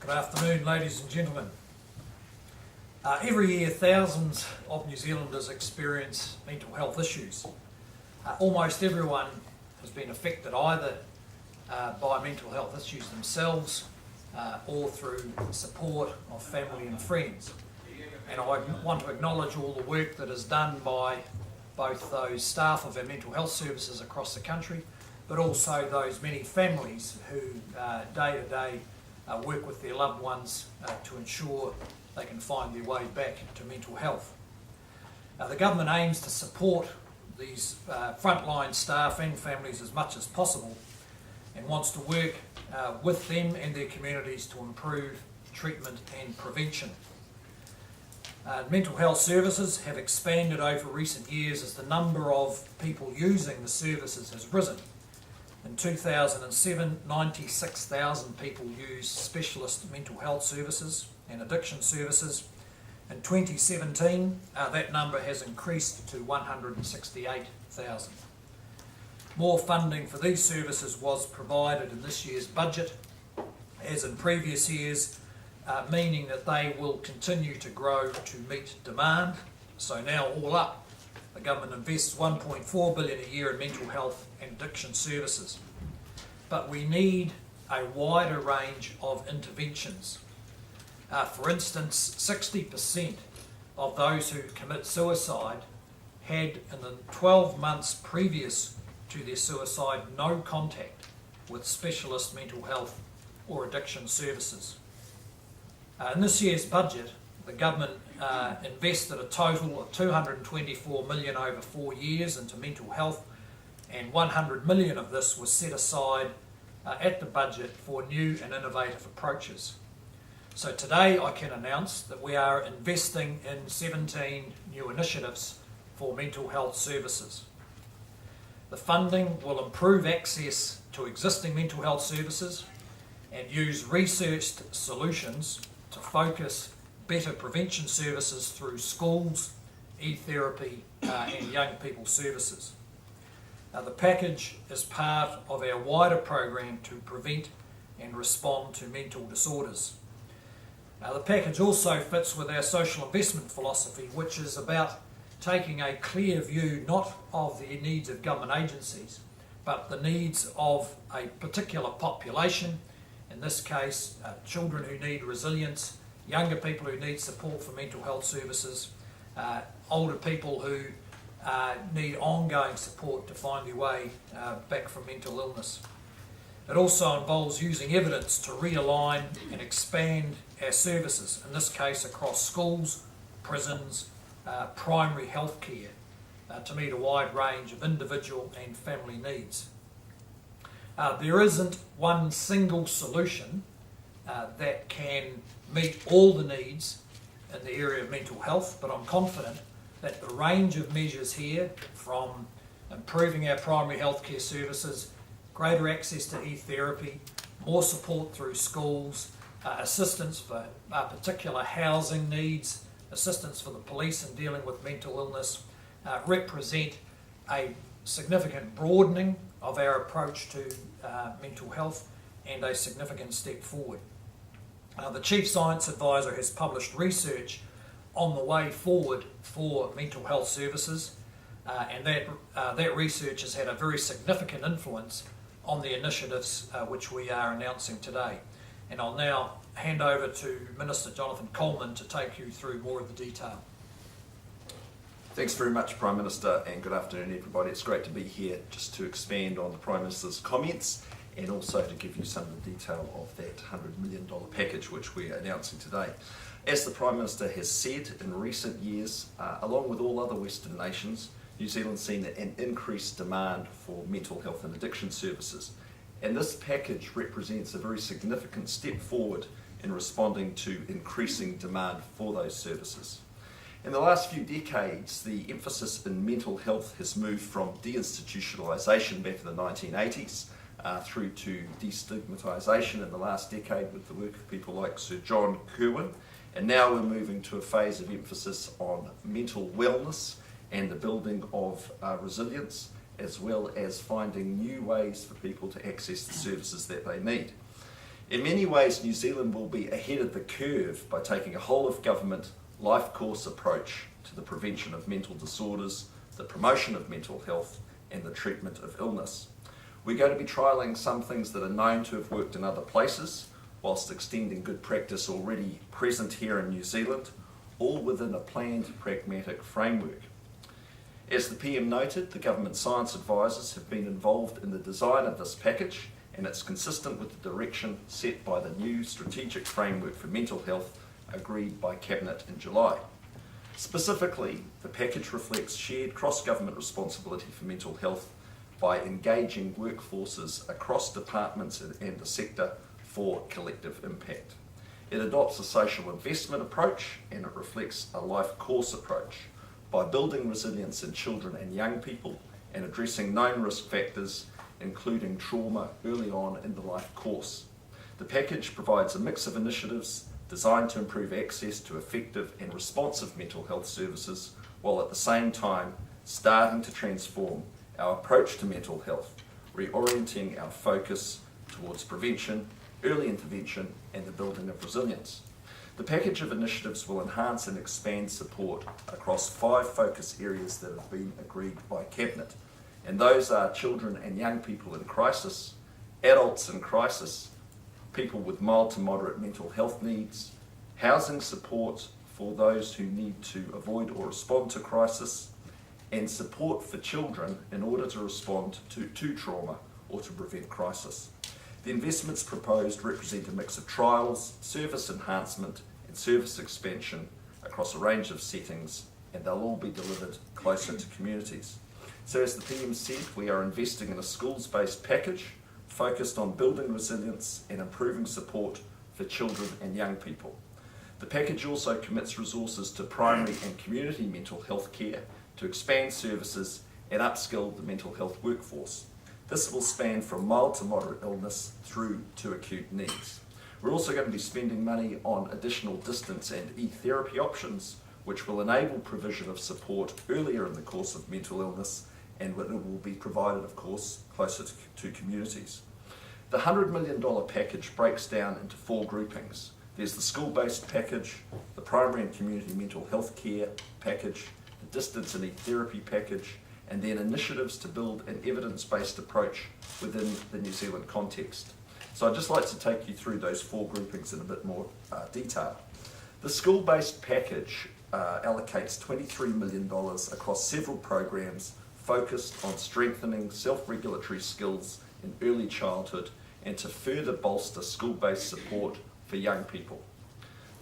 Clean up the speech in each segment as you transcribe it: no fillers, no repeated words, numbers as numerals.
Good afternoon, ladies and gentlemen. Every year, thousands of New Zealanders experience mental health issues. Almost everyone has been affected either by mental health issues themselves or through support of family and friends. And I want to acknowledge all the work that is done by both those staff of our mental health services across the country, but also those many families who day to day work with their loved ones to ensure they can find their way back to mental health. The government aims to support these frontline staff and families as much as possible and wants to work with them and their communities to improve treatment and prevention. Mental health services have expanded over recent years as the number of people using the services has risen. In 2007, 96,000 people used specialist mental health services and addiction services. In 2017, that number has increased to 168,000. More funding for these services was provided in this year's budget, as in previous years, meaning that they will continue to grow to meet demand. So now all up, the government invests $1.4 billion a year in mental health and addiction services. But we need a wider range of interventions. For instance, 60% of those who commit suicide had, in the 12 months previous to their suicide, no contact with specialist mental health or addiction services. In this year's budget, the government invested a total of $224 million over 4 years into mental health, and $100 million of this was set aside at the budget for new and innovative approaches. So today I can announce that we are investing in 17 new initiatives for mental health services. The funding will improve access to existing mental health services and use researched solutions to focus better prevention services through schools, e-therapy and young people services. The package is part of our wider program to prevent and respond to mental disorders. The package also fits with our social investment philosophy, which is about taking a clear view not of the needs of government agencies, but the needs of a particular population, in this case children who need resilience, younger people who need support for mental health services, older people who need ongoing support to find their way back from mental illness. It also involves using evidence to realign and expand our services, in this case across schools, prisons, primary health care, to meet a wide range of individual and family needs. There isn't one single solution that can meet all the needs in the area of mental health, but I'm confident that the range of measures here, from improving our primary healthcare services, greater access to e-therapy, more support through schools, assistance for particular housing needs, assistance for the police in dealing with mental illness, represent a significant broadening of our approach to mental health and a significant step forward. The Chief Science Advisor has published research on the way forward for mental health services, and that research has had a very significant influence on the initiatives which we are announcing today. And I'll now hand over to Minister Jonathan Coleman to take you through more of the detail. Thanks very much, Prime Minister, and good afternoon everybody. It's great to be here just to expand on the Prime Minister's comments and also to give you some of the detail of that $100 million package which we're announcing today. As the Prime Minister has said, in recent years, along with all other Western nations, New Zealand's seen an increased demand for mental health and addiction services. And this package represents a very significant step forward in responding to increasing demand for those services. In the last few decades, the emphasis in mental health has moved from deinstitutionalisation back in the 1980s through to destigmatisation in the last decade with the work of people like Sir John Kirwan. And now we're moving to a phase of emphasis on mental wellness and the building of resilience, as well as finding new ways for people to access the services that they need. In many ways, New Zealand will be ahead of the curve by taking a whole-of-government, life course approach to the prevention of mental disorders, the promotion of mental health, and the treatment of illness. We're going to be trialling some things that are known to have worked in other places, whilst extending good practice already present here in New Zealand, all within a planned, pragmatic framework. As the PM noted, the Government Science Advisors have been involved in the design of this package, and it's consistent with the direction set by the new strategic framework for mental health agreed by Cabinet in July. Specifically, the package reflects shared cross-government responsibility for mental health by engaging workforces across departments and the sector for collective impact. It adopts a social investment approach, and it reflects a life course approach by building resilience in children and young people and addressing known risk factors, including trauma, early on in the life course. The package provides a mix of initiatives designed to improve access to effective and responsive mental health services, while at the same time starting to transform our approach to mental health, reorienting our focus towards prevention, early intervention, and the building of resilience. The package of initiatives will enhance and expand support across 5 focus areas that have been agreed by Cabinet, and those are children and young people in crisis, adults in crisis, people with mild to moderate mental health needs, housing support for those who need to avoid or respond to crisis, and support for children in order to respond to trauma or to prevent crisis. The investments proposed represent a mix of trials, service enhancement, and service expansion across a range of settings, and they'll all be delivered closer to communities. So as the PM said, we are investing in a schools-based package focused on building resilience and improving support for children and young people. The package also commits resources to primary and community mental health care to expand services and upskill the mental health workforce. This will span from mild to moderate illness through to acute needs. We're also going to be spending money on additional distance and e-therapy options, which will enable provision of support earlier in the course of mental illness, and it will be provided, of course, closer to communities. The $100 million package breaks down into 4 groupings. There's the school-based package, the primary and community mental health care package, the distance and e-therapy package, and then initiatives to build an evidence-based approach within the New Zealand context. So I'd just like to take you through those 4 groupings in a bit more detail. The school-based package allocates $23 million across several programs focused on strengthening self-regulatory skills in early childhood and to further bolster school-based support for young people.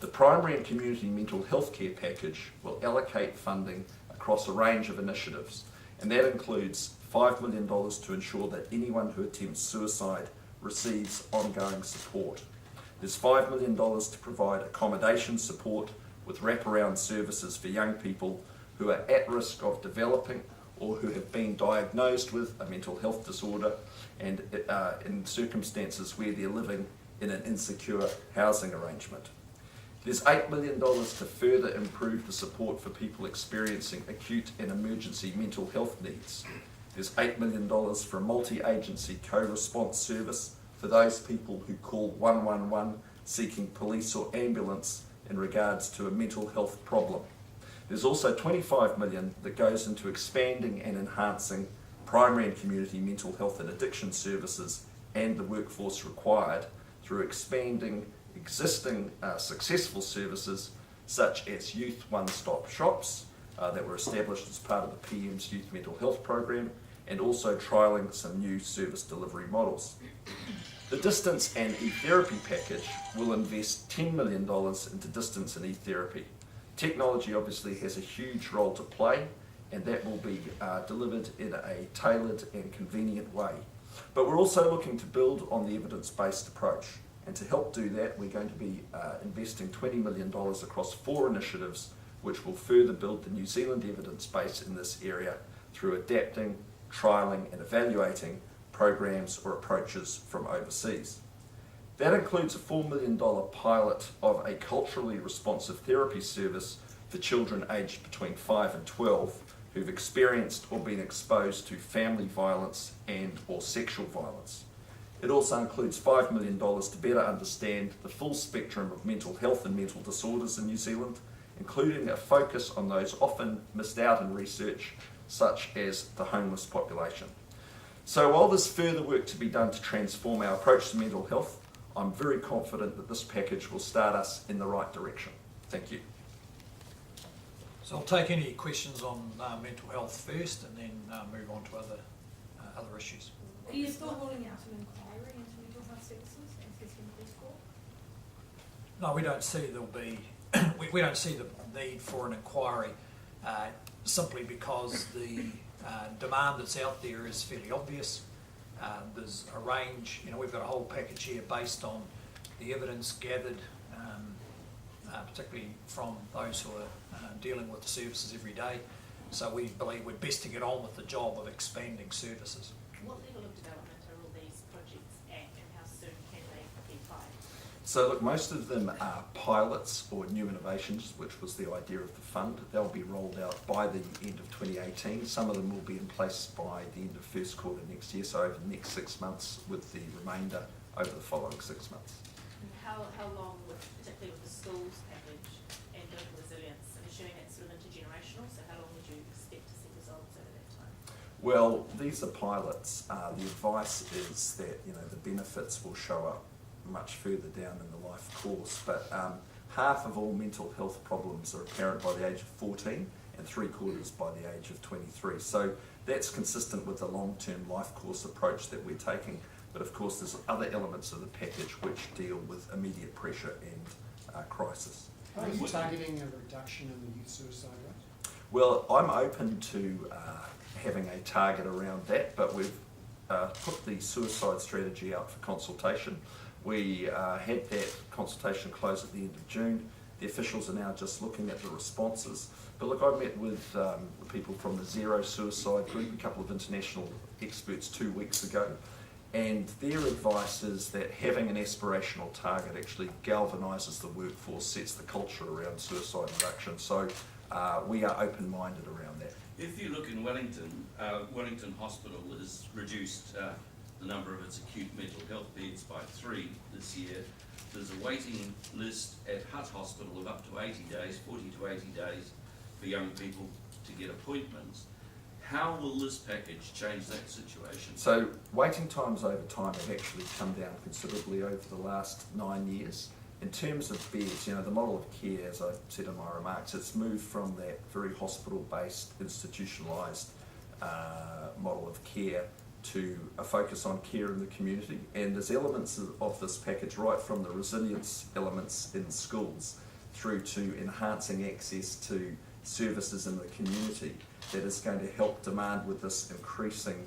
The primary and community mental health care package will allocate funding across a range of initiatives, and that includes $5 million to ensure that anyone who attempts suicide receives ongoing support. There's $5 million to provide accommodation support with wraparound services for young people who are at risk of developing or who have been diagnosed with a mental health disorder and in circumstances where they're living in an insecure housing arrangement. There's $8 million to further improve the support for people experiencing acute and emergency mental health needs. There's $8 million for a multi-agency co-response service for those people who call 111 seeking police or ambulance in regards to a mental health problem. There's also $25 million that goes into expanding and enhancing primary and community mental health and addiction services and the workforce required through expanding existing successful services such as youth one-stop shops that were established as part of the PM's Youth Mental Health Program, and also trialling some new service delivery models. The distance and e-therapy package will invest $10 million into distance and e-therapy. Technology obviously has a huge role to play, and that will be delivered in a tailored and convenient way. But we're also looking to build on the evidence-based approach. And to help do that, we're going to be investing $20 million across 4 initiatives which will further build the New Zealand evidence base in this area through adapting, trialling and evaluating programs or approaches from overseas. That includes a $4 million pilot of a culturally responsive therapy service for children aged between 5 and 12 who've experienced or been exposed to family violence and or sexual violence. It also includes $5 million to better understand the full spectrum of mental health and mental disorders in New Zealand, including a focus on those often missed out in research, such as the homeless population. So while there's further work to be done to transform our approach to mental health, I'm very confident that this package will start us in the right direction. Thank you. So I'll take any questions on mental health first and then move on to other issues. Are you still holding out an inquiry into mental health services and assessing police court? No, we don't see there'll be, we don't see the need for an inquiry simply because the demand that's out there is fairly obvious. There's a range, we've got a whole package here based on the evidence gathered, particularly from those who are dealing with the services every day. So we believe we're best to get on with the job of expanding services. What level of development are all these projects at, and how soon can they be applied? So look, most of them are pilots or new innovations, which was the idea of the fund. They'll be rolled out by the end of 2018. Some of them will be in place by the end of first quarter next year, so over the next 6 months, with the remainder over the following 6 months. And how long, particularly with the schools package and building resilience, I'm assuming it's sort of intergenerational, so how long would you expect to see results over that time? Well, these are pilots. The advice is that the benefits will show up much further down in the life course, but half of all mental health problems are apparent by the age of 14 and 3/4 by the age of 23. So that's consistent with the long-term life course approach that we're taking. But of course there's other elements of the package which deal with immediate pressure and crisis. Are you targeting a reduction in the youth suicide rate? Well, I'm open to having a target around that, but we've put the suicide strategy out for consultation. We had that consultation close at the end of June. The officials are now just looking at the responses. But look, I met with the people from the Zero Suicide Group, a couple of international experts 2 weeks ago, and their advice is that having an aspirational target actually galvanises the workforce, sets the culture around suicide reduction. So we are open-minded around that. If you look in Wellington, Wellington Hospital has reduced the number of its acute mental health beds by 3 this year. There's a waiting list at Hutt Hospital of up to 80 days, 40 to 80 days for young people to get appointments. How will this package change that situation? So waiting times over time have actually come down considerably over the last 9 years. In terms of beds, the model of care, as I said in my remarks, it's moved from that very hospital-based, institutionalised model of care to a focus on care in the community. And there's elements of this package, right from the resilience elements in schools through to enhancing access to services in the community, that is going to help demand with this increasing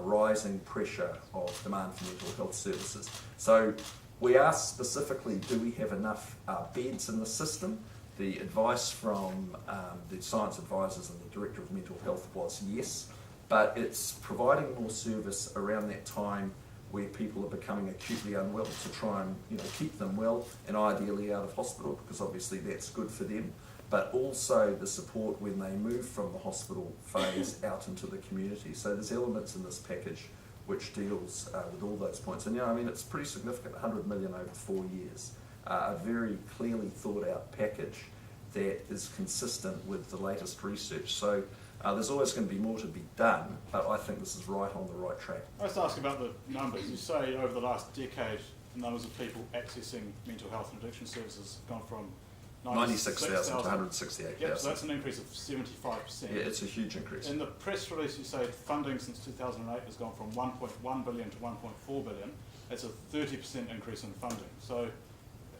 rising pressure of demand for mental health services. So we asked specifically, do we have enough beds in the system? The advice from the science advisors and the Director of Mental Health was yes, but it's providing more service around that time where people are becoming acutely unwell to try and keep them well and ideally out of hospital, because obviously that's good for them, but also the support when they move from the hospital phase out into the community. So there's elements in this package which deals with all those points. And it's pretty significant, 100 million over 4 years. A very clearly thought out package that is consistent with the latest research. So there's always going to be more to be done, but I think this is right on the right track. I was asking about the numbers. You say over the last decade, the numbers of people accessing mental health and addiction services have gone from 96,000 to 168,000. Yep, so that's an increase of 75%. Yeah, it's a huge increase. In the press release, you say funding since 2008 has gone from 1.1 billion to 1.4 billion. That's a 30% increase in funding. So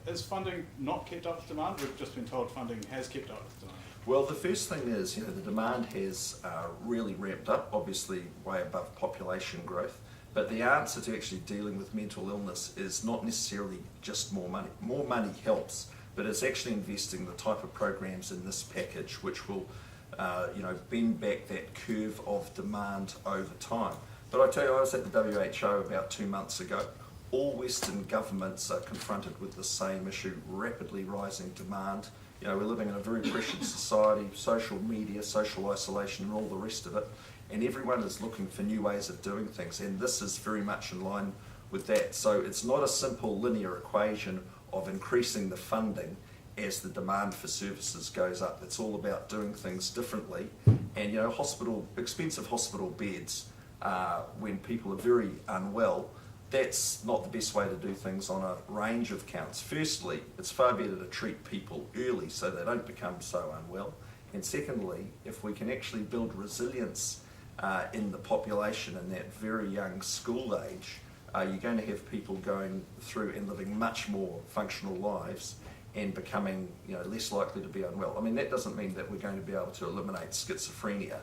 is funding not kept up with demand? We've just been told funding has kept up with demand. Well, the first thing is, the demand has really ramped up, obviously way above population growth. But the answer to actually dealing with mental illness is not necessarily just more money. More money helps, but it's actually investing the type of programs in this package which will, bend back that curve of demand over time. But I tell you, I was at the WHO about 2 months ago. All Western governments are confronted with the same issue, rapidly rising demand. We're living in a very pressured society, social media, social isolation and all the rest of it, and everyone is looking for new ways of doing things, and this is very much in line with that. So it's not a simple linear equation of increasing the funding as the demand for services goes up. It's all about doing things differently. And you know, expensive hospital beds, when people are very unwell, that's not the best way to do things on a range of counts. Firstly, it's far better to treat people early so they don't become so unwell. And secondly, if we can actually build resilience in the population in that very young school age, you're going to have people going through and living much more functional lives and becoming, you know, less likely to be unwell. I mean, that doesn't mean that we're going to be able to eliminate schizophrenia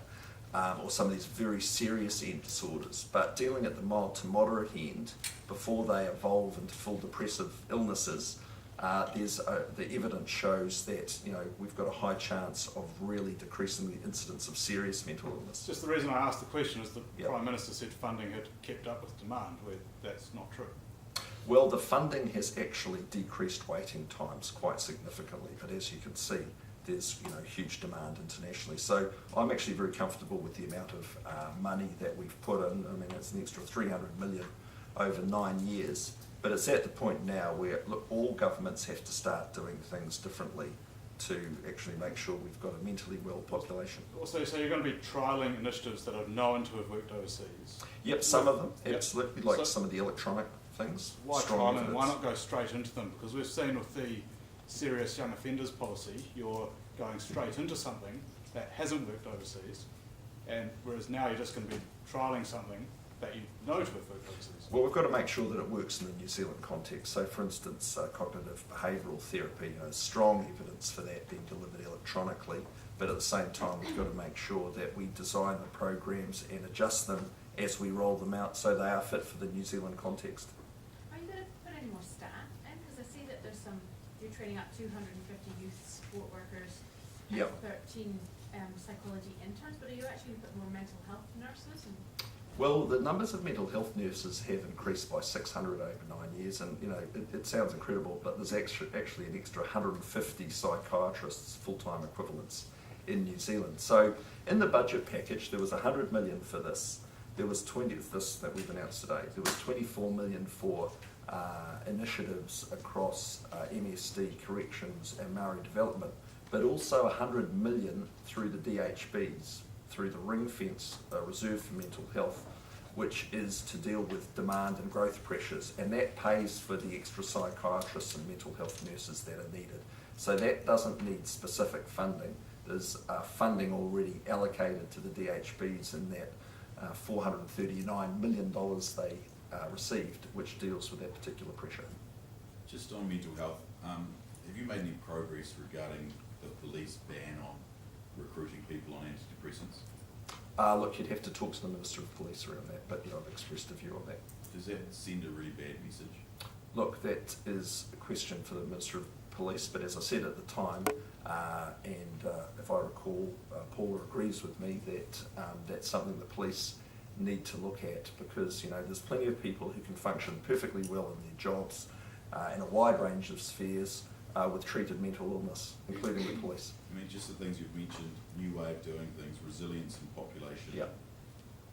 or some of these very serious end disorders, but dealing at the mild to moderate end before they evolve into full depressive illnesses, the evidence shows that, you know, we've got a high chance of really decreasing the incidence of serious mental illness. Just the reason I asked the question is the Yep. Prime Minister said funding had kept up with demand, where that's not true. Well, the funding has actually decreased waiting times quite significantly, but as you can see, there's, you know, huge demand internationally. So I'm actually very comfortable with the amount of money that we've put in. I mean, it's an extra 300 million over 9 years, but it's at the point now where, look, all governments have to start doing things differently to actually make sure we've got a mentally well population. Also, so you're going to be trialling initiatives that are known to have worked overseas. Yep, some of them, Yep. absolutely, like So- some of the electronic things. Why strong trial them? evidence. Why not go straight into them? Because we've seen with the serious young offenders policy, you're going straight into something that hasn't worked overseas, and whereas now you're just going to be trialling something that you know to have worked overseas. Well, we've got to make sure that it works in the New Zealand context. So, for instance, cognitive behavioural therapy, you know, strong evidence for that being delivered electronically, but at the same time, we've got to make sure that we design the programs and adjust them as we roll them out so they are fit for the New Zealand context. Are you going to put any more staff in? Because I see that you're training up 250 youth support workers and Yep. 13 psychology interns, but are you actually going to put more mental health nurses? Well, the numbers of mental health nurses have increased by 600 over 9 years, and you know it sounds incredible, but there's actually an extra 150 psychiatrists, full-time equivalents in New Zealand. So in the budget package, there was 100 million for this. There was this that we've announced today. There was 24 million for initiatives across MSD, corrections, and Maori development, but also 100 million through the DHBs, through the ring fence reserve for mental health, which is to deal with demand and growth pressures, and that pays for the extra psychiatrists and mental health nurses that are needed. So that doesn't need specific funding. There's funding already allocated to the DHBs in that $439 million they received, which deals with that particular pressure. Just on mental health, have you made any progress regarding the police ban on recruiting people on antidepressants? Look, you'd have to talk to the Minister of Police around that, but you know, I've expressed a view on that. Does that send a really bad message? Look, that is a question for the Minister of Police, but as I said at the time, if I recall, Paula agrees with me that that's something the police need to look at, because you know there's plenty of people who can function perfectly well in their jobs in a wide range of spheres with treated mental illness, including the police. I mean, just the things you've mentioned, new way of doing things, resilience and population. Yeah.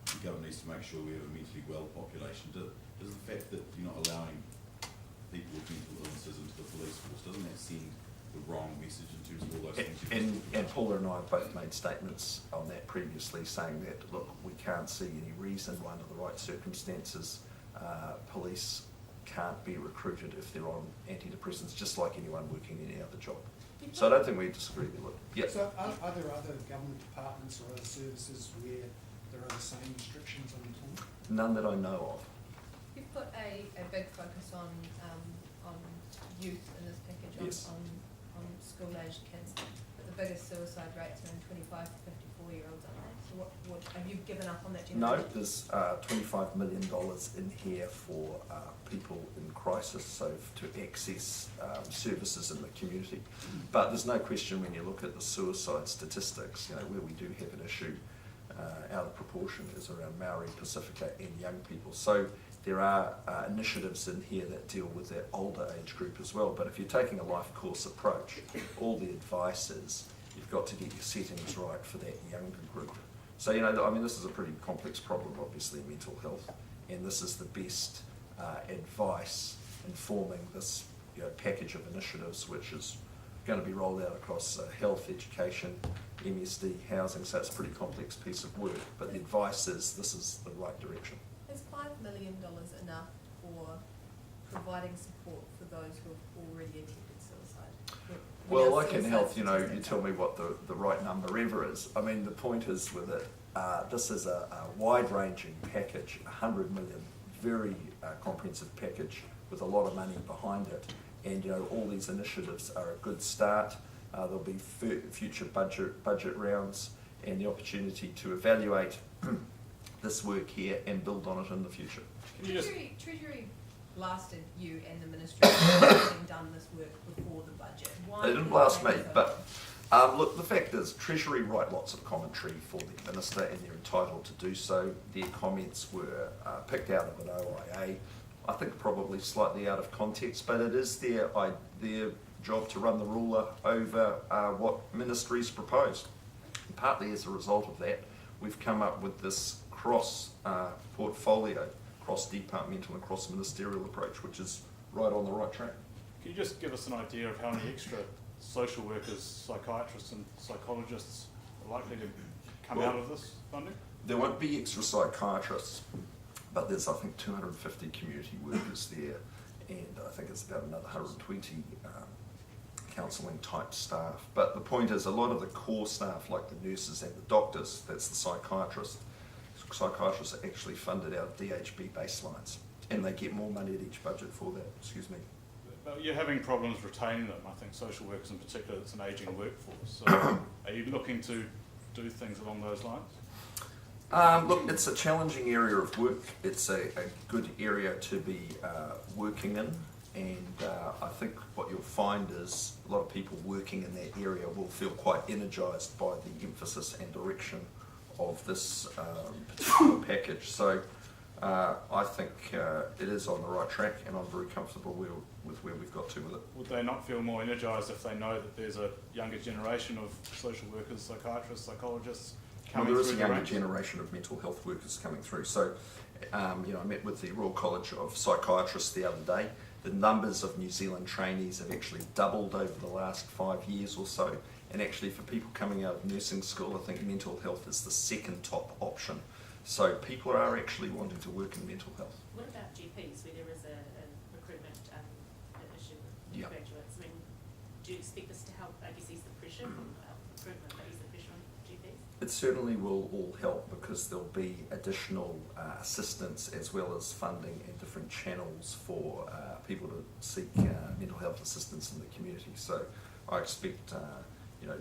The government needs to make sure we have a mentally well population. Does the fact that you're not allowing people with mental illnesses into the police force, doesn't that send the wrong message in terms of all those things you've just talked And about? Paula and I have both made statements on that previously, saying that, look, we can't see any reason under the right circumstances police can't be recruited if they're on antidepressants, just like anyone working any other job. So I don't think we disagree there. Look, yeah. So are there other government departments or other services where there are the same restrictions on employment? None that I know of. You've put a big focus on youth in this package, Yes. on school-aged kids, but the biggest suicide rates are in 25 to 54-year-olds, aren't they? So what have you given up on that No, generation? there's $25 million in here for people in crisis, so to access services in the community. But there's no question when you look at the suicide statistics, you know, where we do have an issue out of proportion is around Maori, Pacifica and young people. So there are initiatives in here that deal with that older age group as well. But if you're taking a life course approach, all the advice is you've got to get your settings right for that younger group. So, you know, I mean, this is a pretty complex problem, obviously, mental health, and this is the best advice in forming this package of initiatives, which is going to be rolled out across health, education, MSD, housing. So it's a pretty complex piece of work, but the advice is this is the right direction. Is $5 million enough for providing support for those who have already attempted suicide? Well, like in health, you tell me what the right number ever is. I mean, the point is with it, this is a wide-ranging package, 100 million, very comprehensive package with a lot of money behind it. And all these initiatives are a good start. There'll be future budget rounds and the opportunity to evaluate this work here and build on it in the future. Treasury blasted you and the ministry for having done this work before the budget. Why They didn't blast me, but look, the fact is Treasury write lots of commentary for the Minister and they're entitled to do so. Their comments were picked out of an OIA. I think probably slightly out of context, but it is their job to run the ruler over what ministries propose. And partly as a result of that, we've come up with this cross-portfolio, cross-departmental and cross-ministerial approach, which is right on the right track. Can you just give us an idea of how many extra social workers, psychiatrists and psychologists are likely to come out of this funding? There won't be extra psychiatrists, but there's, I think, 250 community workers there, and I think it's about another 120 counselling type staff. But the point is, a lot of the core staff, like the nurses and the doctors, that's the psychiatrists are actually funded out of DHB baselines, and they get more money at each budget for that. Excuse me. But you're having problems retaining them, I think, social workers in particular. It's an ageing workforce. So are you looking to do things along those lines? Look, it's a challenging area of work. It's a good area to be working in, and I think what you'll find is a lot of people working in that area will feel quite energised by the emphasis and direction of this particular package. So I think it is on the right track, and I'm very comfortable with where we've got to with it. Would they not feel more energised if they know that there's a younger generation of social workers, psychiatrists, psychologists coming there through is a the younger ranks? generation of mental health workers coming through. So, I met with the Royal College of Psychiatrists the other day. The numbers of New Zealand trainees have actually doubled over the last 5 years or so. And actually, for people coming out of nursing school, I think mental health is the second top option. So people are actually wanting to work in mental health. What about GPs, where there is a recruitment issue with Yeah. graduates? I mean, do you expect this to help, I guess, ease the pressure from recruitment, but ease the pressure on GPs? It certainly will all help because there'll be additional assistance as well as funding and different channels for people to seek mental health assistance in the community. So I expect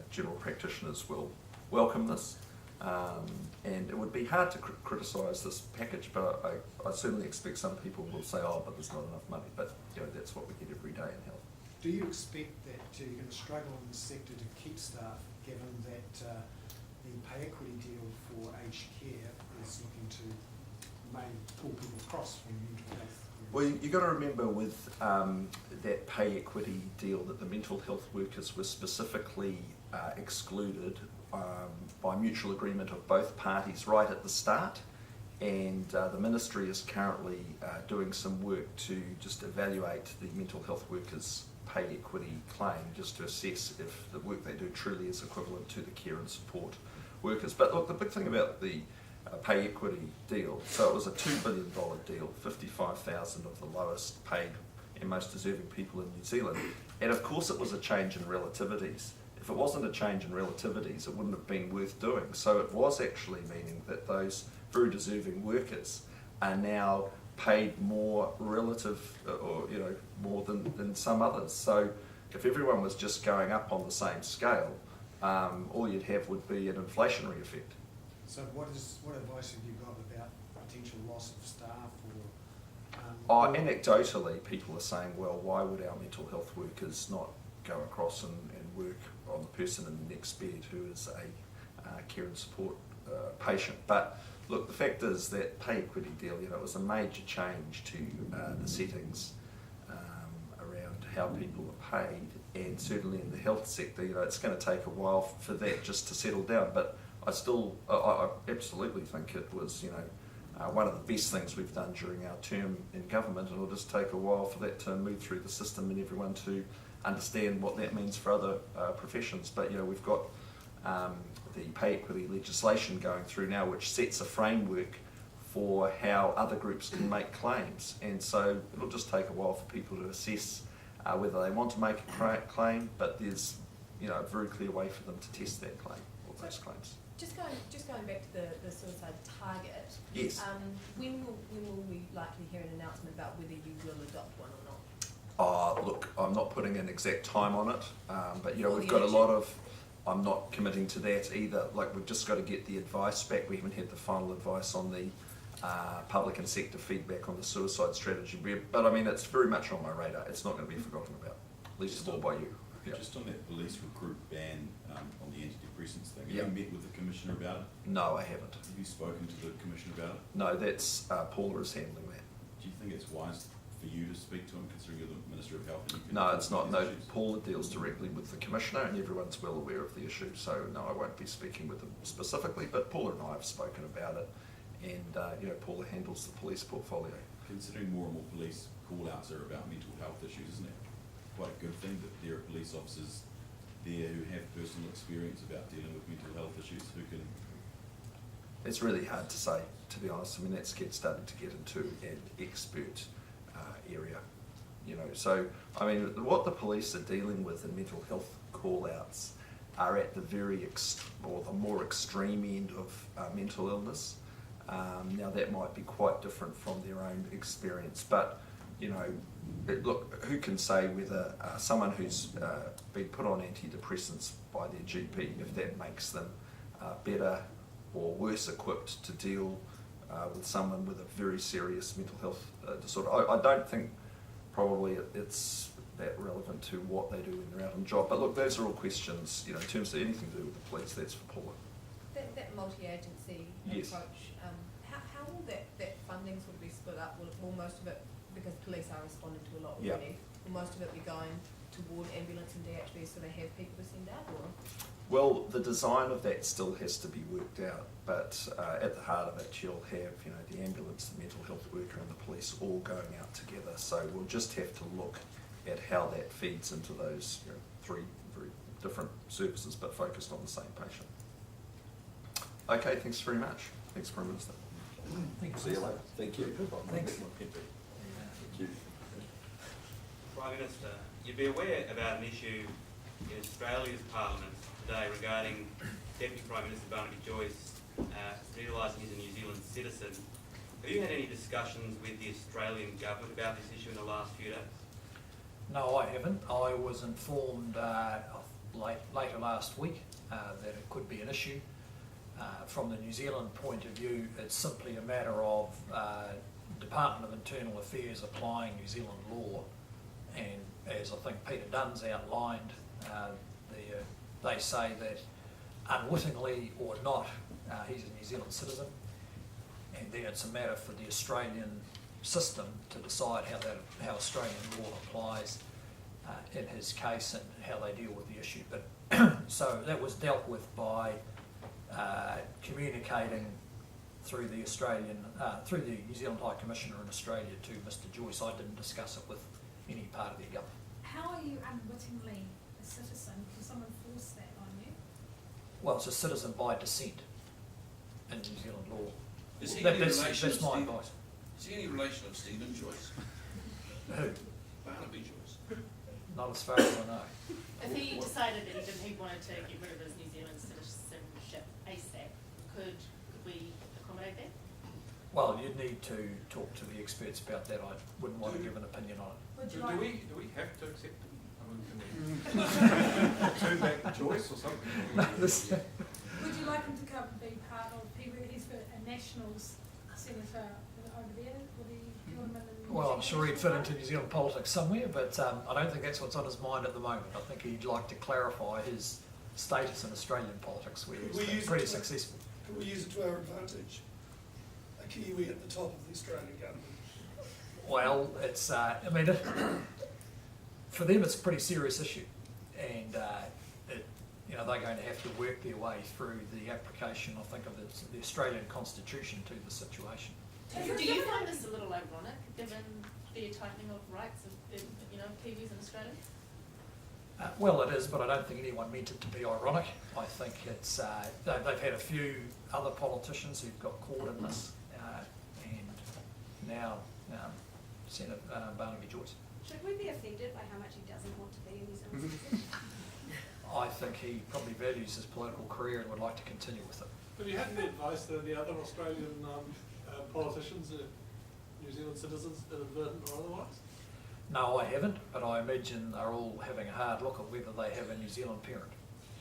general practitioners will welcome this, and it would be hard to criticise this package, but I certainly expect some people will say, oh, but there's not enough money, but that's what we get every day in health. Do you expect that you're going to struggle in the sector to keep staff, given that the pay equity deal for aged care is looking to maybe pull people across from mental health? Well, you've got to remember with that pay equity deal that the mental health workers were specifically excluded by mutual agreement of both parties right at the start, and the ministry is currently doing some work to just evaluate the mental health workers' pay equity claim, just to assess if the work they do truly is equivalent to the care and support workers. But look, the big thing about the pay equity deal, so it was a $2 billion deal, 55,000 of the lowest paid and most deserving people in New Zealand, and of course it was a change in relativities. If it wasn't a change in relativities, it wouldn't have been worth doing. So it was actually meaning that those very deserving workers are now paid more relative, or more than some others. So if everyone was just going up on the same scale, all you'd have would be an inflationary effect. So what advice have you got about potential loss of staff Oh, anecdotally, people are saying, well, why would our mental health workers not go across and work on the person in the next bed who is a care and support patient? But look, the fact is that pay equity deal, it was a major change to the settings around how people are paid, and certainly in the health sector, it's going to take a while for that just to settle down. But I absolutely think it was, one of the best things we've done during our term in government, and it'll just take a while for that to move through the system and everyone to understand what that means for other professions. But we've got the pay equity legislation going through now, which sets a framework for how other groups can make claims, and so it'll just take a while for people to assess whether they want to make a claim, but there's a very clear way for them to test that claim or those claims. Just going back to the suicide target. Yes. When will we likely hear an announcement about whether you will adopt one or not? Look, I'm not putting an exact time on it, but Before we've the got a lot election? of. I'm not committing to that either. Like, we've just got to get the advice back. We haven't had the final advice on the public and sector feedback on the suicide strategy. But I mean, it's very much on my radar. It's not going to be forgotten about, least of all by you. Yeah. Just on that police recruit ban on the antidepressants thing, have Yeah. you met with the Commissioner about it? No, I haven't. Have you spoken to the Commissioner about it? No, that's Paula is handling that. Do you think it's wise for you to speak to him, considering you're the Minister of Health? And you can No, talk it's not. about No, these issues? Paula deals directly with the Commissioner, and everyone's well aware of the issue. So no, I won't be speaking with them specifically. But Paula and I have spoken about it, and Paula handles the police portfolio. Considering more and more police call-outs are about mental health issues, isn't it quite a good thing that there are police officers there who have personal experience about dealing with mental health issues, who can... It's really hard to say, to be honest. I mean, that's starting to get into an expert area, So, I mean, what the police are dealing with in mental health call-outs are at the the more extreme end of mental illness. Now, that might be quite different from their own experience, but look, who can say whether someone who's been put on antidepressants by their GP, if that makes them better or worse equipped to deal with someone with a very serious mental health disorder. I don't think probably it's that relevant to what they do when they're out on job. But look, those are all questions, in terms of anything to do with the police, that's for Paula. That multi-agency Yes. approach, how will that funding sort of be split up? Will most of it, because police are responding to a lot Yeah. already, will most of it be going toward ambulance and DHB so they have people to send out, or? Well, the design of that still has to be worked out, but at the heart of it, you'll have, the ambulance, the mental health worker, and the police all going out together. So we'll just have to look at how that feeds into those three very different services, but focused on the same patient. Okay, thanks very much. Thanks, Prime Minister. Thanks. See you later. Thank you. Thanks. Thank you. Prime Minister, you'd be aware about an issue in Australia's Parliament today regarding Deputy Prime Minister Barnaby Joyce realising he's a New Zealand citizen. Have you had any discussions with the Australian government about this issue in the last few days? No, I haven't. I was informed later last week that it could be an issue. From the New Zealand point of view, it's simply a matter of Department of Internal Affairs applying New Zealand law, and as I think Peter Dunn's outlined, they say that unwittingly or not, he's a New Zealand citizen, and then it's a matter for the Australian system to decide how Australian law applies in his case and how they deal with the issue. But so that was dealt with by communicating through the through the New Zealand High Commissioner in Australia to Mr. Joyce. I didn't discuss it with any part of their government. How are you unwittingly a citizen? Can someone force that on you? Well, it's a citizen by descent in New Zealand law. Is he That- any that's relation that's of my Stephen? advice. Is he any relation of Stephen Joyce? Who? Barnaby Joyce? Not as far as I know. If he decided that he wanted to get rid of his New Zealand citizenship ASAP, could we accommodate that? Well, you'd need to talk to the experts about that. I wouldn't want to give an opinion on it. Would you Do like? we have to accept them? I mean, can we turn back Joyce or something? Would you like him to come be part of? He's a Nationals senator over there. Would he put him in the? Well, I'm sure he'd fit into New Zealand politics somewhere, but I don't think that's what's on his mind at the moment. I think he'd like to clarify his status in Australian politics, where he's been pretty successful. Can we use it to our advantage? A Kiwi at the top of the Australian government. Well, it's, for them it's a pretty serious issue, and they're going to have to work their way through the application, I think, of the Australian Constitution to the situation. Do you find this a little ironic, given the tightening of rights of, Kiwis in Australia? Well, it is, but I don't think anyone meant it to be ironic. I think it's they've had a few other politicians who've got caught in this, and now Senator Barnaby Joyce. Should we be offended by how much he doesn't want to be a New Zealand citizen? I think he probably values his political career and would like to continue with it. Have you had any advice to the other Australian politicians, New Zealand citizens, inadvertent or otherwise? No, I haven't, but I imagine they're all having a hard look at whether they have a New Zealand parent.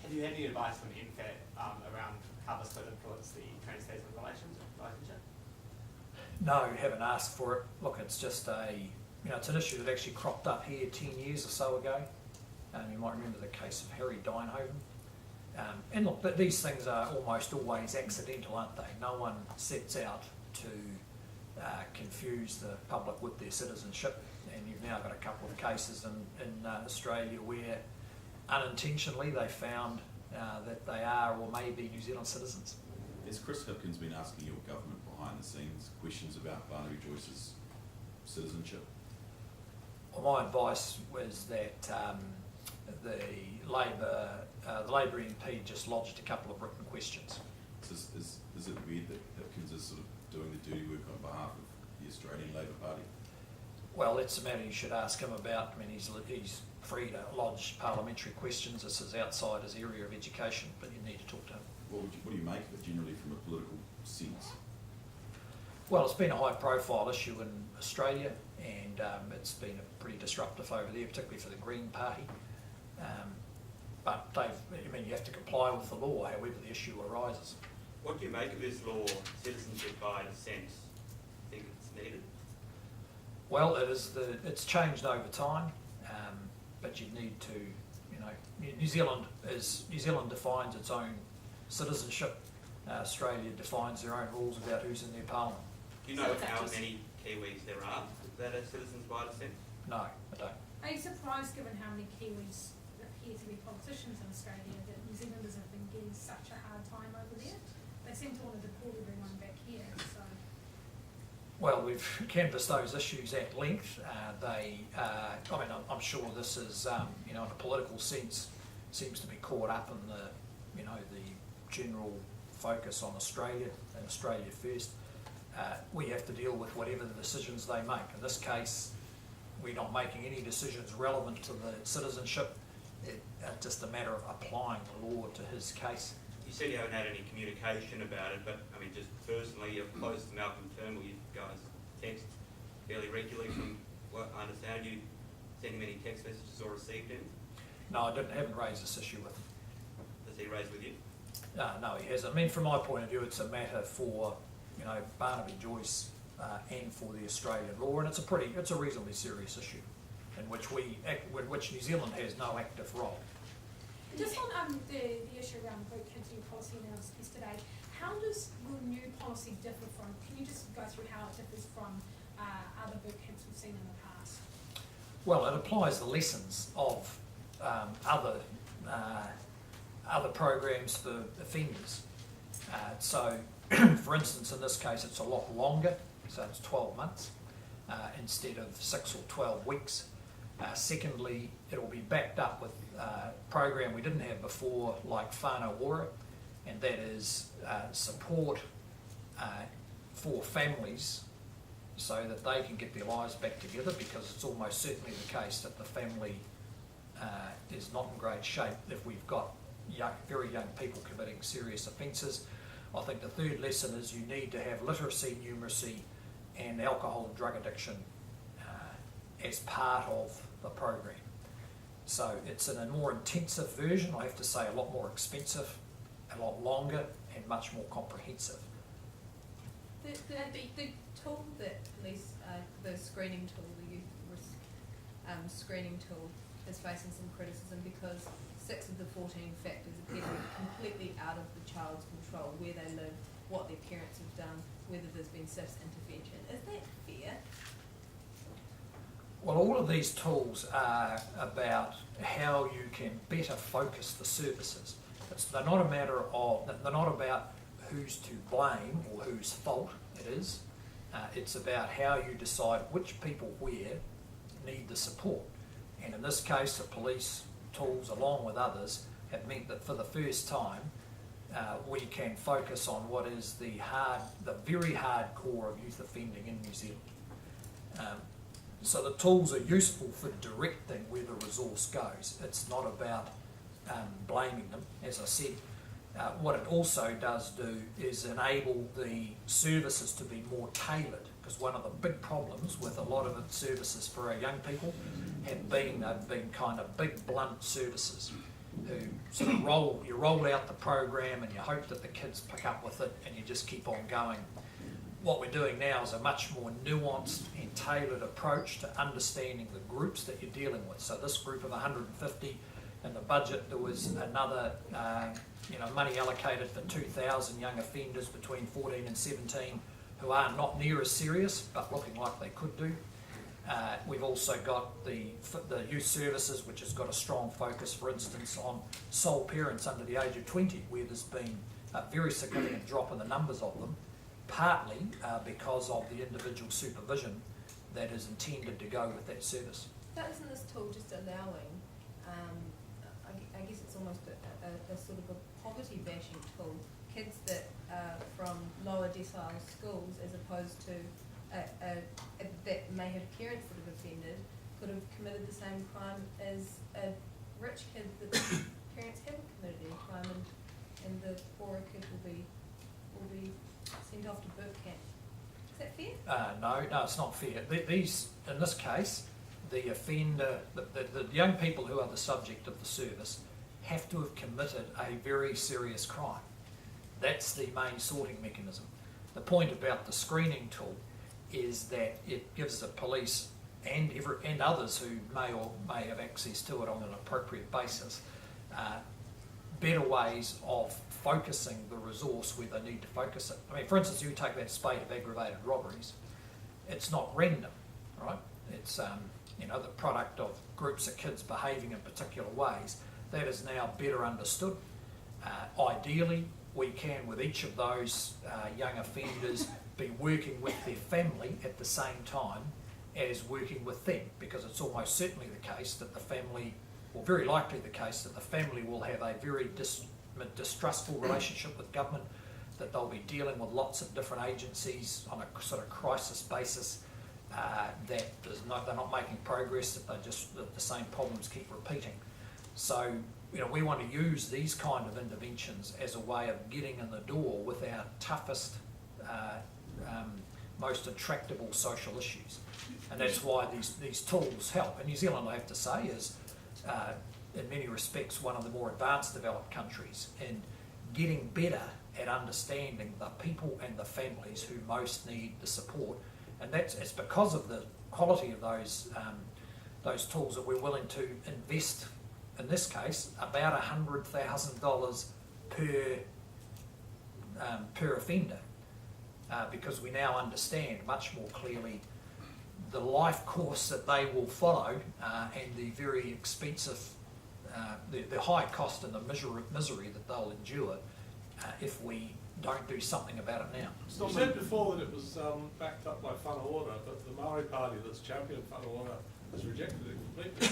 Have you had any advice from NFAT around how this could influence the trans-Tasman relations relationship? No, haven't asked for it. Look, it's just it's an issue that actually cropped up here 10 years or so ago. You might remember the case of Harry Dynhoven. And look, these things are almost always accidental, aren't they? No one sets out to confuse the public with their citizenship. And you've now got a couple of cases in Australia where unintentionally they found that they are or may be New Zealand citizens. Has Chris Hipkins been asking your government behind the scenes questions about Barnaby Joyce's citizenship? Well, my advice was that the Labor MP just lodged a couple of written questions. Is it weird that Hipkins is sort of doing the dirty work on behalf of the Australian Labor Party? Well, that's a matter you should ask him about. I mean, he's free to lodge parliamentary questions. This is outside his area of education, but you need to talk to him. What do you make of it generally from a political sense? Well, it's been a high-profile issue in Australia, and it's been pretty disruptive over there, particularly for the Green Party. But you have to comply with the law, however the issue arises. What do you make of this law, citizenship by descent? Think it's needed? Well, it's changed over time, but you need to, New Zealand defines its own citizenship. Australia defines their own rules about who's in their parliament. Do you know how many Kiwis there are that are citizens by descent? No, I don't. Are you surprised, given how many Kiwis appear to be politicians in Australia, that New Zealanders have been getting such a hard time over there? They seem to want to deport everyone back here, so... Well, we've canvassed those issues at length. I'm sure this is, in a political sense, seems to be caught up in the general focus on Australia and Australia first. We have to deal with whatever the decisions they make. In this case, we're not making any decisions relevant to the citizenship. It's just a matter of applying the law to his case. You said you haven't had any communication about it, but just personally, you're close to Malcolm Turnbull. You guys text fairly regularly, from what I understand. You send him any text messages or received any? No, haven't raised this issue with him. Does he raise with you? No, he hasn't. From my point of view, it's a matter for Barnaby Joyce and for the Australian law, and it's a reasonably serious issue in which New Zealand has no active role. Just on the issue around the boot camps, new policy announced yesterday, how does your new policy differ from, can you just go through how it differs from other boot camps we've seen in the past? Well, it applies the lessons of other programs for offenders. So, for instance, in this case, it's a lot longer, so it's 12 months instead of 6 or 12 weeks. Secondly, it will be backed up with a program we didn't have before, like Whānau Ora, and that is support for families so that they can get their lives back together, because it's almost certainly the case that the family is not in great shape if we've got very young people committing serious offences. I think the third lesson is you need to have literacy, numeracy and alcohol and drug addiction as part of the program. So it's in a more intensive version, I have to say, a lot more expensive, a lot longer and much more comprehensive. The tool that police, the screening tool, the youth risk screening tool, is facing some criticism because 6 of the 14 factors appear to be completely out of the child's control: where they live, what their parents have done, whether there's been SIFS intervention. Is that fair? Well, all of these tools are about how you can better focus the services. They're not about who's to blame or whose fault it is. It's about how you decide which people where need the support. And in this case, the police tools, along with others, have meant that for the first time, we can focus on what is the very hard core of youth offending in New Zealand. So the tools are useful for directing where the resource goes. It's not about blaming them, as I said. What it also does do is enable the services to be more tailored, because one of the big problems with a lot of the services for our young people have been they've been kind of big blunt services who sort of roll out the program and you hope that the kids pick up with it and you just keep on going. What we're doing now is a much more nuanced and tailored approach to understanding the groups that you're dealing with. So this group of 150, in the budget there was another money allocated for 2,000 young offenders between 14 and 17 who are not near as serious but looking like they could do. We've also got the youth services, which has got a strong focus, for instance, on sole parents under the age of 20, where there's been a very significant drop in the numbers of them, partly because of the individual supervision that is intended to go with that service. But isn't this tool just allowing, I guess it's almost a sort of a poverty bashing tool, kids that are from lower decile schools as opposed to that may have parents that have offended, could have committed the same crime as a rich kid that parents haven't committed any crime, and the poorer kid will be sent off to boot camp. Is that fair? No, it's not fair. In this case, the offender, the young people who are the subject of the service have to have committed a very serious crime. That's the main sorting mechanism. The point about the screening tool is that it gives the police and others who may have access to it on an appropriate basis better ways of focusing the resource where they need to focus it. I mean, for instance, you take that spate of aggravated robberies. It's not random, right? It's the product of groups of kids behaving in particular ways. That is now better understood. Ideally, we can, with each of those young offenders, be working with their family at the same time as working with them, because it's almost certainly the case that the family, or very likely the case that the family will have a very distrustful relationship with government, that they'll be dealing with lots of different agencies on a sort of crisis basis, that they're not making progress, that the same problems keep repeating. So, we want to use these kind of interventions as a way of getting in the door with our toughest, most intractable social issues. And that's why these tools help. And New Zealand, I have to say, is in many respects one of the more advanced developed countries in getting better at understanding the people and the families who most need the support. And it's because of the quality of those tools that we're willing to invest, in this case, about $100,000 per offender, because we now understand much more clearly the life course that they will follow and the very expensive, the high cost and the misery that they'll endure if we don't do something about it now. You said before that it was backed up by whānau ora, but the Maori Party that's championed whānau ora has rejected it completely.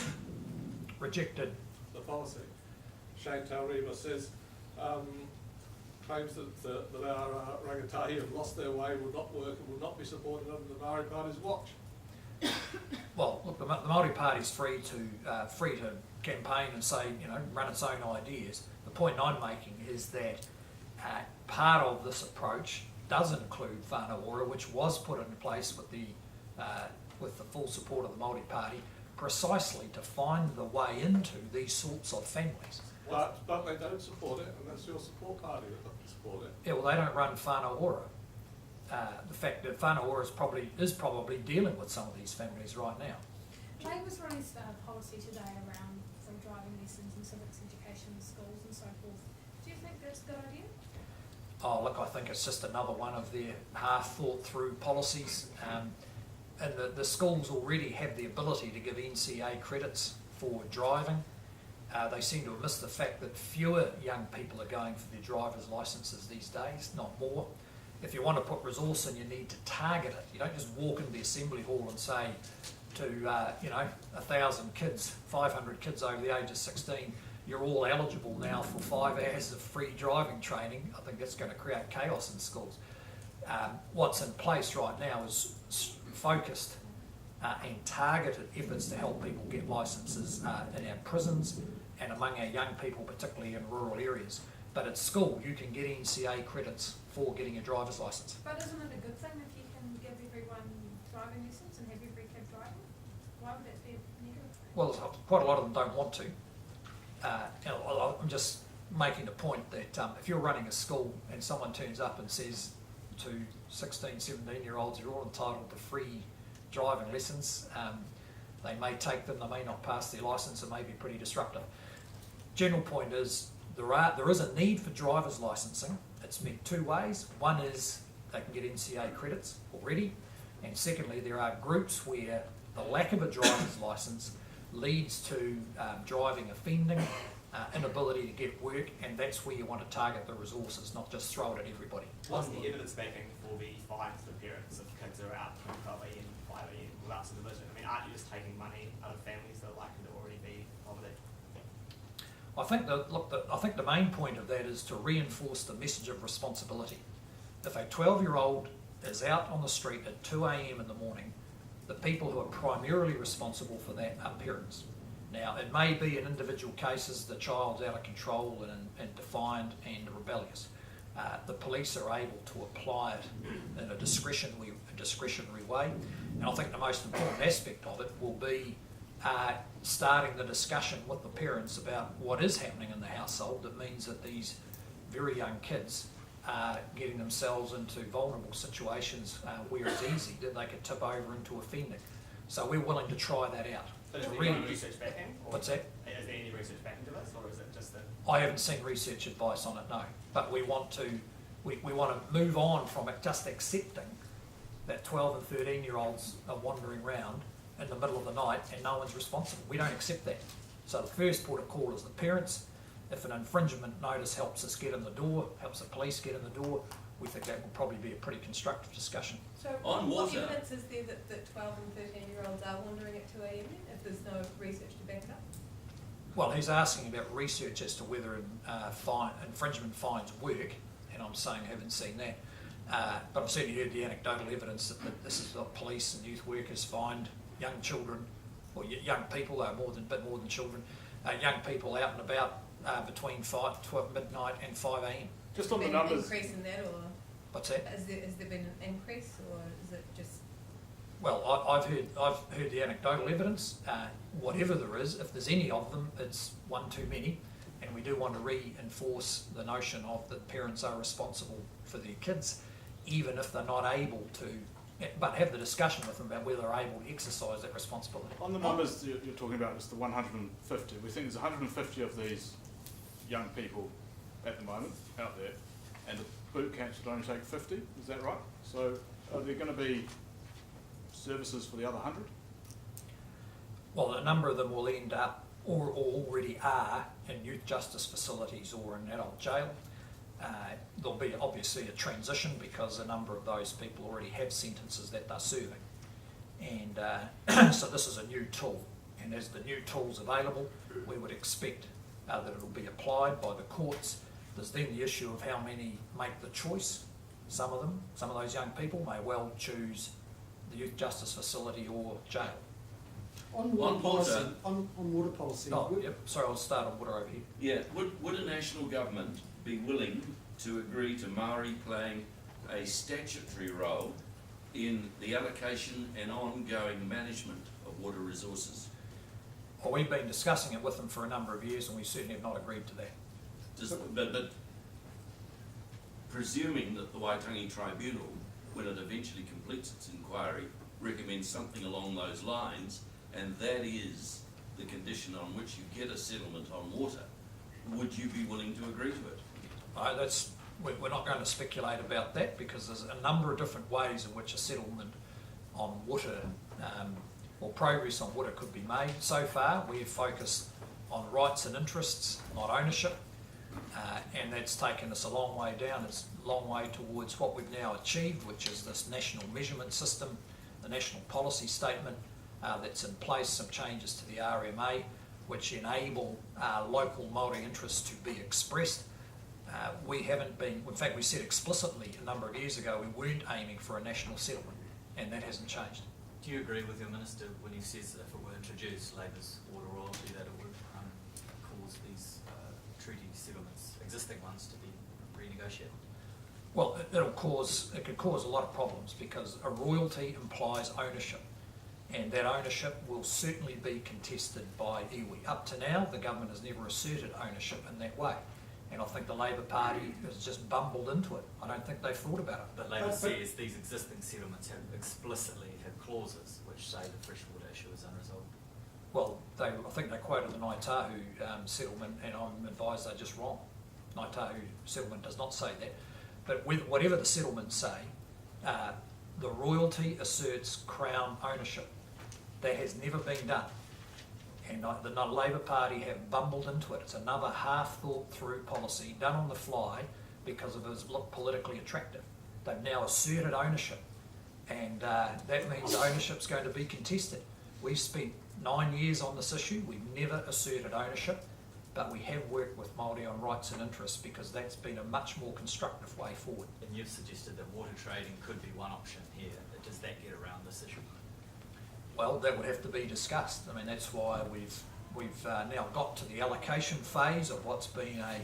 Rejected the policy. Shane Taurima says, claims that our rangatahi have lost their way, will not work and will not be supported under the Maori Party's watch. Well, look, the Māori Party's free to campaign and say, run its own ideas. The point I'm making is that part of this approach does include whānau ora, which was put in place with the full support of the Māori Party, precisely to find the way into these sorts of families. But they don't support it, and that's your support party that doesn't support it. Yeah, well, they don't run whānau ora. The fact that whānau ora is probably dealing with some of these families right now. Labor's raised policy today around free driving lessons and civics education in schools and so forth. Do you think that's a good idea? Oh, look, I think it's just another one of their half-thought-through policies. And the schools already have the ability to give NCA credits for driving. They seem to have missed the fact that fewer young people are going for their driver's licences these days, not more. if you want to put resource in, you need to target it. You don't just walk into the assembly hall and say to, 1,000 kids, 500 kids over the age of 16, you're all eligible now for 5 hours of free driving training. I think that's going to create chaos in schools. What's in place right now is focused and targeted efforts to help people get licences in our prisons and among our young people, particularly in rural areas. But at school, you can get NCA credits for getting a driver's licence. But isn't it a good thing if you can give everyone driving lessons and have every kid driving? Why would that be a negative thing? Well, quite a lot of them don't want to. I'm just making the point that if you're running a school and someone turns up and says to 16, 17-year-olds, you're all entitled to free driving lessons, they may take them, they may not pass their licence, it may be pretty disruptive. General point is there is a need for driver's licensing. It's met two ways. One is they can get NCA credits already, and secondly, there are groups where the lack of a driver's licence leads to driving offending, inability to get work, and that's where you want to target the resources, not just throw it at everybody. What's the evidence backing for the fines for parents if kids are out 12 AM, 5 AM without supervision? I mean, aren't you just taking money out of families that are likely to already be poverty? I think the main point of that is to reinforce the message of responsibility. If a 12-year-old is out on the street at 2 AM in the morning, the people who are primarily responsible for that are parents. Now, it may be in individual cases the child's out of control and defiant and rebellious. The police are able to apply it in a discretionary way. And I think the most important aspect of it will be starting the discussion with the parents about what is happening in the household that means that these very young kids are getting themselves into vulnerable situations where it's easy that they could tip over into offending. So we're willing to try that out. But is there any research backing? What's that? Is there any research backing to this, or is it just that? I haven't seen research advice on it, no. But we want to move on from it just accepting that 12 and 13-year-olds are wandering around in the middle of the night and no one's responsible. We don't accept that. So the first port of call is the parents. If an infringement notice helps us get in the door, helps the police get in the door, we think that will probably be a pretty constructive discussion. So On what water. evidence is there that 12 and 13-year-olds are wandering at 2 AM then, if there's no research to back it up? Well, he's asking about research as to whether infringement fines work, and I'm saying I haven't seen that. But I've certainly heard the anecdotal evidence that this is what police and youth workers find young children, or young people, they're a bit more than children, young people out and about between 12 midnight and 5 AM. Just on the Been numbers. an increase in that, or What's that? has there been an increase, or is it just? Well, I've heard the anecdotal evidence. Whatever there is, if there's any of them, it's one too many, and we do want to reinforce the notion of that parents are responsible for their kids, even if they're not able to, but have the discussion with them about whether they're able to exercise that responsibility. On the numbers you're talking about, it's the 150. We think there's 150 of these young people at the moment out there, and the boot camps would only take 50. Is that right? So are there going to be services for the other 100? Well, a number of them will end up, or already are, in youth justice facilities or in adult jail. There'll be obviously a transition because a number of those people already have sentences that they're serving. And so this is a new tool. And as the new tool's available, we would expect that it'll be applied by the courts. There's then the issue of how many make the choice. Some of those young people may well choose the youth justice facility or jail. On water policy, on water policy. Oh, yep. Sorry, I'll start on water over here. Yeah, would a national government be willing to agree to Māori playing a statutory role in the allocation and ongoing management of water resources? Well, we've been discussing it with them for a number of years and we certainly have not agreed to that. But presuming that the Waitangi Tribunal, when it eventually completes its inquiry, recommends something along those lines, and that is the condition on which you get a settlement on water, would you be willing to agree to it? We're not going to speculate about that because there's a number of different ways in which a settlement on water or progress on water could be made. So far, we've focused on rights and interests, not ownership. And that's taken us a long way down. It's a long way towards what we've now achieved, which is this national measurement system, the national policy statement that's in place, some changes to the RMA, which enable local Māori interests to be expressed. We haven't been, in fact we said explicitly a number of years ago we weren't aiming for a national settlement, and that hasn't changed. Do you agree with your minister when he says if it were introduced, Labour's water royalty, that it would cause these treaty settlements, existing ones, to be renegotiated? Well, it could cause a lot of problems, because a royalty implies ownership, and that ownership will certainly be contested by iwi. Up to now, the government has never asserted ownership in that way, and I think the Labor Party has just bumbled into it. I don't think they've thought about it. But Labor says these existing settlements have explicitly have clauses which say the freshwater issue is unresolved. Well, I think they quoted the Ngāi Tahu settlement, and I'm advised they're just wrong. Ngāi Tahu settlement does not say that. But whatever the settlements say, the royalty asserts Crown ownership. That has never been done. And the Labor Party have bumbled into it. It's another half thought through policy done on the fly because of its look politically attractive. They've now asserted ownership, and that means ownership's going to be contested. We've spent 9 years on this issue. We've never asserted ownership, but we have worked with Māori on rights and interests because that's been a much more constructive way forward. And you've suggested that water trading could be one option here. Does that get around this issue? Well, that would have to be discussed. I mean, that's why we've now got to the allocation phase of what's been a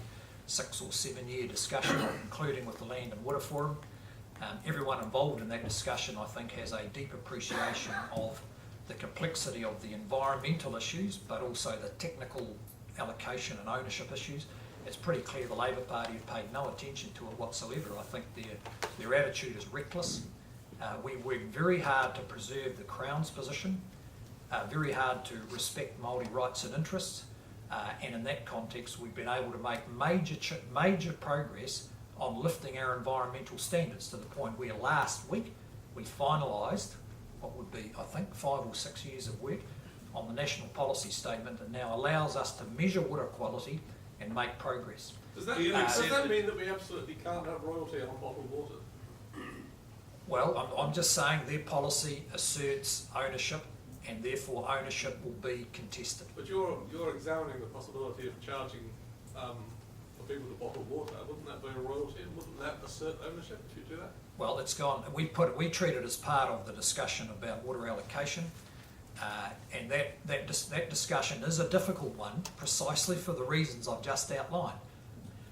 6 or 7 year discussion, including with the Land and Water Forum. Everyone involved in that discussion, I think, has a deep appreciation of the complexity of the environmental issues, but also the technical allocation and ownership issues. It's pretty clear the Labor Party have paid no attention to it whatsoever. I think their attitude is reckless. We worked very hard to preserve the Crown's position, very hard to respect Māori rights and interests, and in that context we've been able to make major progress on lifting our environmental standards to the point where last week we finalised what would be, I think, 5 or 6 years of work on the national policy statement that now allows us to measure water quality and make progress. Does that mean that we absolutely can't have royalty on bottled water? Well, I'm just saying their policy asserts ownership, and therefore ownership will be contested. But you're examining the possibility of charging for people to bottle water. Wouldn't that be a royalty? Wouldn't that assert ownership if you do that? Well, it's gone. We treat it as part of the discussion about water allocation, and that discussion is a difficult one, precisely for the reasons I've just outlined.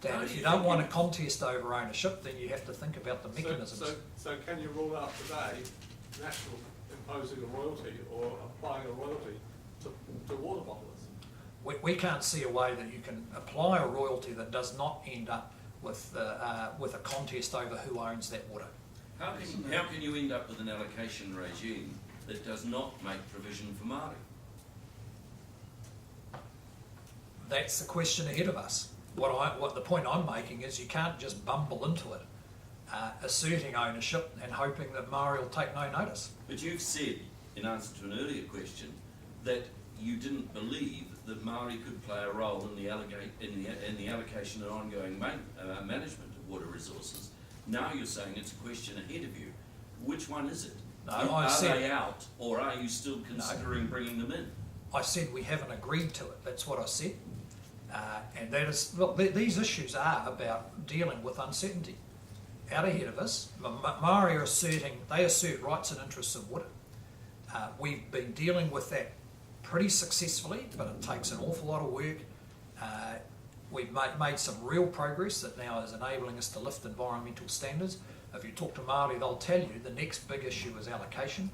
That if you don't want a contest over ownership, then you have to think about the mechanisms. So can you rule out today national imposing a royalty or applying a royalty to water bottlers? We can't see a way that you can apply a royalty that does not end up with a contest over who owns that water. How can you end up with an allocation regime that does not make provision for Māori? That's the question ahead of us. What the point I'm making is you can't just bumble into it, asserting ownership and hoping that Māori will take no notice. But you've said, in answer to an earlier question, that you didn't believe that Māori could play a role in the allocation and ongoing management of water resources. Now you're saying it's a question ahead of you. Which one is it? No, are they out, or are you still considering bringing them in? I said we haven't agreed to it. That's what I said. And that is, look, these issues are about dealing with uncertainty. Out ahead of us, Māori assert rights and interests of water. We've been dealing with that pretty successfully, but it takes an awful lot of work. We've made some real progress that now is enabling us to lift environmental standards. If you talk to Māori, they'll tell you the next big issue is allocation.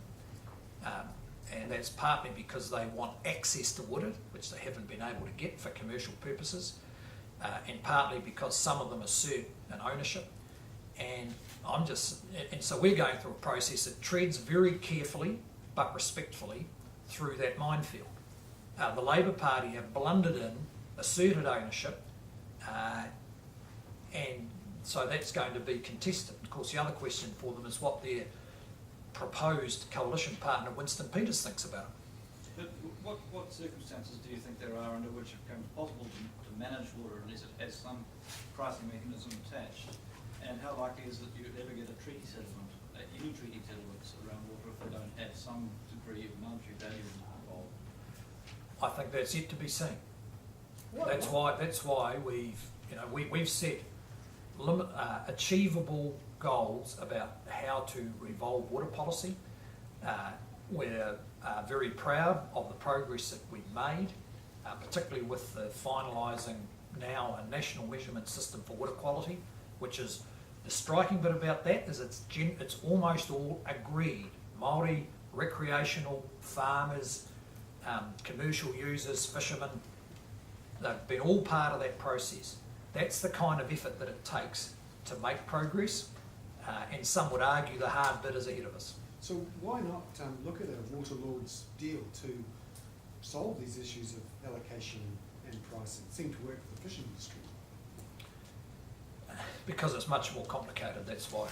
And that's partly because they want access to water, which they haven't been able to get for commercial purposes, and partly because some of them assert an ownership. And so we're going through a process that treads very carefully but respectfully through that minefield. The Labor Party have blundered in, asserted ownership, and so that's going to be contested. Of course, the other question for them is what their proposed coalition partner Winston Peters thinks about it. what circumstances do you think there are under which it becomes possible to manage water unless it has some pricing mechanism attached? And how likely is it you'd ever get a treaty settlement, any treaty settlements around water if they don't have some degree of monetary value involved? I think that's yet to be seen. That's why we've set achievable goals about how to revolve water policy. We're very proud of the progress that we've made, particularly with the finalising now a national measurement system for water quality, which is the striking bit about that is it's almost all agreed. Māori, recreational, farmers, commercial users, fishermen, they've been all part of that process. That's the kind of effort that it takes to make progress, and some would argue the hard bit is ahead of us. So why not look at a Waterlords deal to solve these issues of allocation and pricing? It seemed to work for the fishing industry. Because it's much more complicated, that's why.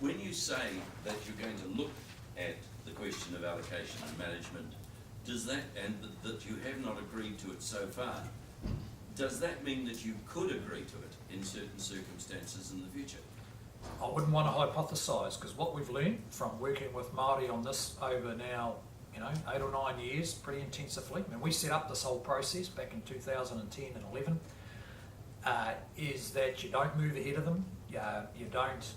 When you say that you're going to look at the question of allocation and management, does that, and that you have not agreed to it so far, does that mean that you could agree to it in certain circumstances in the future? I wouldn't want to hypothesise, because what we've learned from working with Māori on this over now, 8 or 9 years, pretty intensively. I mean, we set up this whole process back in 2010 and 11, is that you don't move ahead of them. You don't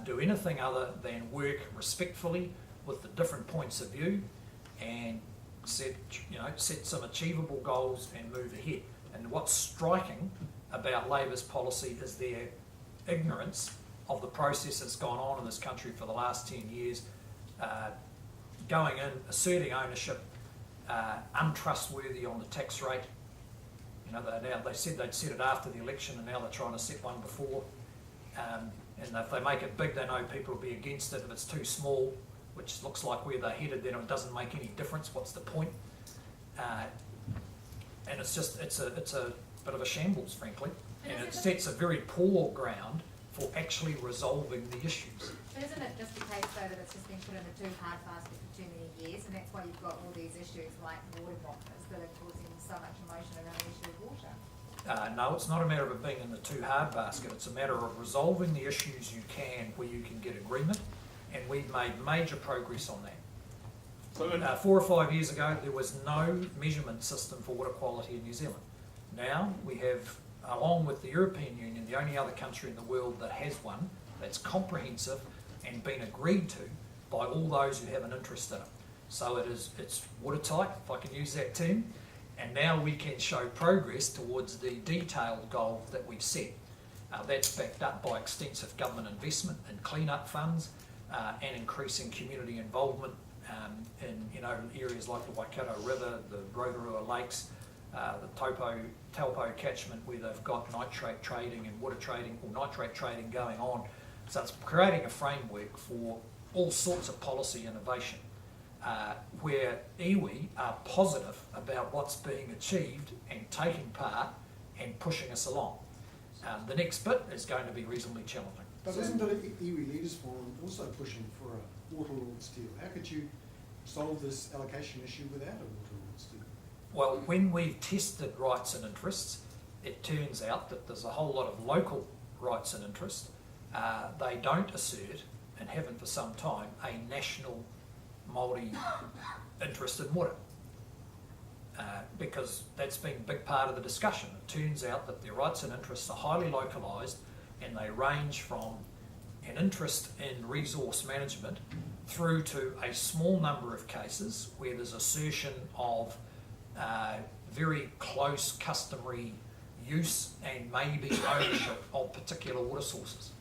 do anything other than work respectfully with the different points of view and set some achievable goals and move ahead. And what's striking about Labor's policy is their ignorance of the process that's gone on in this country for the last 10 years, going in, asserting ownership, untrustworthy on the tax rate. They said they'd set it after the election, and now they're trying to set one before. And if they make it big, they know people will be against it. If it's too small, which looks like where they're headed, then it doesn't make any difference. What's the point? And it's a bit of a shambles, frankly, and it sets a very poor ground for actually resolving the issues. But isn't it just the case though that it's just been put in a too hard basket for too many years, and that's why you've got all these issues like water bombers that are causing so much emotion around the issue of water? No, it's not a matter of it being in the too hard basket. It's a matter of resolving the issues you can where you can get agreement, and we've made major progress on that. So 4 or 5 years ago, there was no measurement system for water quality in New Zealand. Now we have, along with the European Union, the only other country in the world that has one that's comprehensive and been agreed to by all those who have an interest in it. So it's watertight, if I can use that term, and now we can show progress towards the detailed goal that we've set. That's backed up by extensive government investment in clean-up funds and increasing community involvement in areas like the Waikato River, the Rotorua Lakes, the Taupo catchment, where they've got nitrate trading and water trading, or nitrate trading going on. So it's creating a framework for all sorts of policy innovation, where iwi are positive about what's being achieved and taking part and pushing us along. The next bit is going to be reasonably challenging. But isn't the iwi Leaders Forum also pushing for a Waterlords deal? How could you solve this allocation issue without a Waterlords deal? Well, when we've tested rights and interests, it turns out that there's a whole lot of local rights and interests. They don't assert, and haven't for some time, a national Māori interest in water. Because that's been a big part of the discussion. It turns out that their rights and interests are highly localised, and they range from an interest in resource management through to a small number of cases where there's assertion of very close customary use and maybe ownership of particular water sources.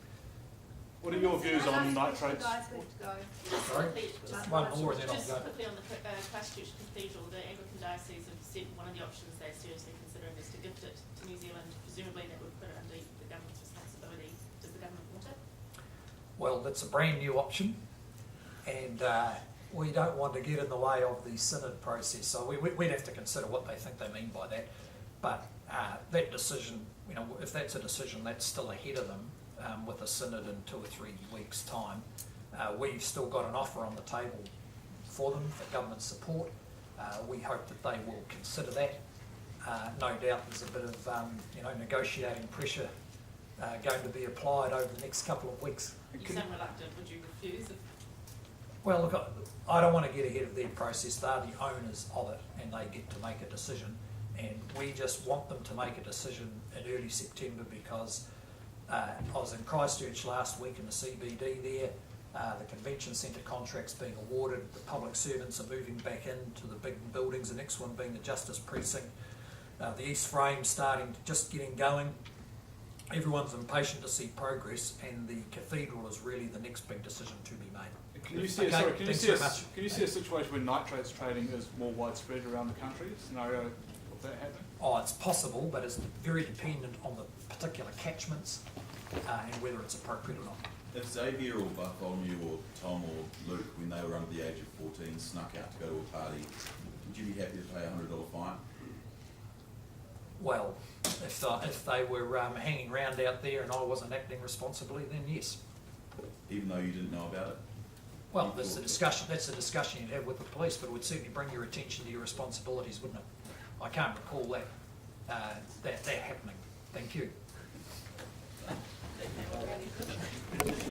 what are your views on nitrates? Sorry? One more and then I'll Just go. quickly on the Christchurch Cathedral, the Anglican Diocese have said one of the options they're seriously considering is to gift it to New Zealand. Presumably that would put it under the government's responsibility. Does the government want it? Well, that's a brand new option, and we don't want to get in the way of the synod process, so we'd have to consider what they think they mean by that. But that decision, if that's a decision, that's still ahead of them with a synod in 2 or 3 weeks' time. We've still got an offer on the table for them for government support. We hope that they will consider that. No doubt there's a bit of negotiating pressure going to be applied over the next couple of weeks. You sound reluctant, would you refuse? Well, look, I don't want to get ahead of their process. They're the owners of it and they get to make a decision. And we just want them to make a decision in early September because I was in Christchurch last week in the CBD there. The convention centre contract's being awarded. The public servants are moving back into the big buildings, the next one being the Justice Precinct. The East Frame starting, just getting going. Everyone's impatient to see progress, and the cathedral is really the next big decision to be made. Can you see, can you see a situation where nitrates trading is more widespread around the country? A scenario of that happening? Oh, it's possible, but it's very dependent on the particular catchments and whether it's appropriate or not. If Xavier or Bartholomew or Tom or Luke, when they were under the age of 14, snuck out to go to a party, would you be happy to pay a $100 fine? Well, if they were hanging around out there and I wasn't acting responsibly, then yes. Even though you didn't know about it? Well, that's the discussion you'd have with the police, but it would certainly bring your attention to your responsibilities, wouldn't it? I can't recall that happening. Thank you.